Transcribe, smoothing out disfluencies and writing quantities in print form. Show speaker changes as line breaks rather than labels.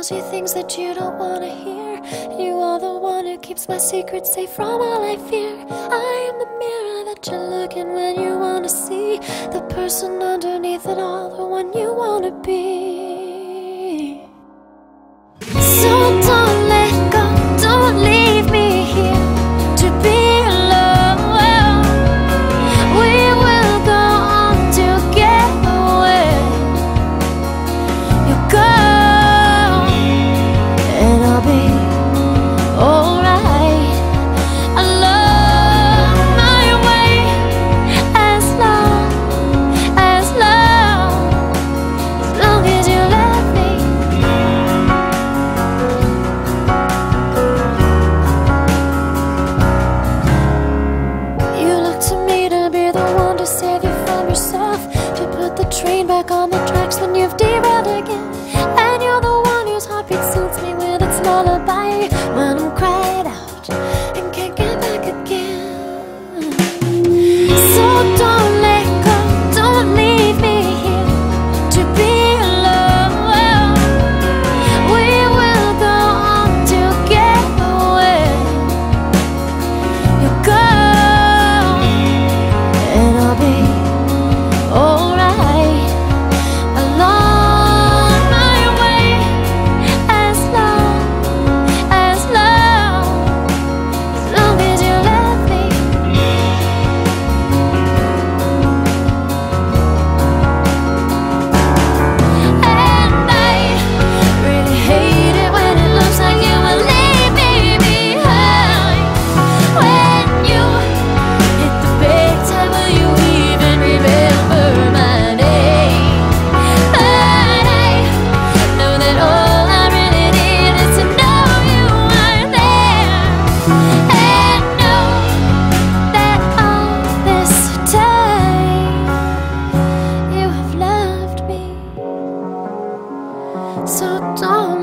tells you things that you don't wanna hear. You are the one who keeps my secrets safe from all I fear. I am the mirror that you look in when you wanna see the person underneath it all, the one you wanna be. So don't let go, don't leave me here to be alone. We will go on together. You go and I'll be alright. Along my way, as long as you love me. You look to me to be the one to save you from yourself, to put the train back on the tracks when you've derailed again. And you're the one whose heartbeat soothes me with its lullaby when I'm cried out and can't get back again. So don't let go, don't leave me here to be alone. We will go on together. You go and I'll be alright. Along my way, as long as you love me. And I really hate it when it looks like you will leave me behind. When you hit the big time, will you even remember my name? But I know that all I really need is to know you are there, and know that all this time you have loved me. So don't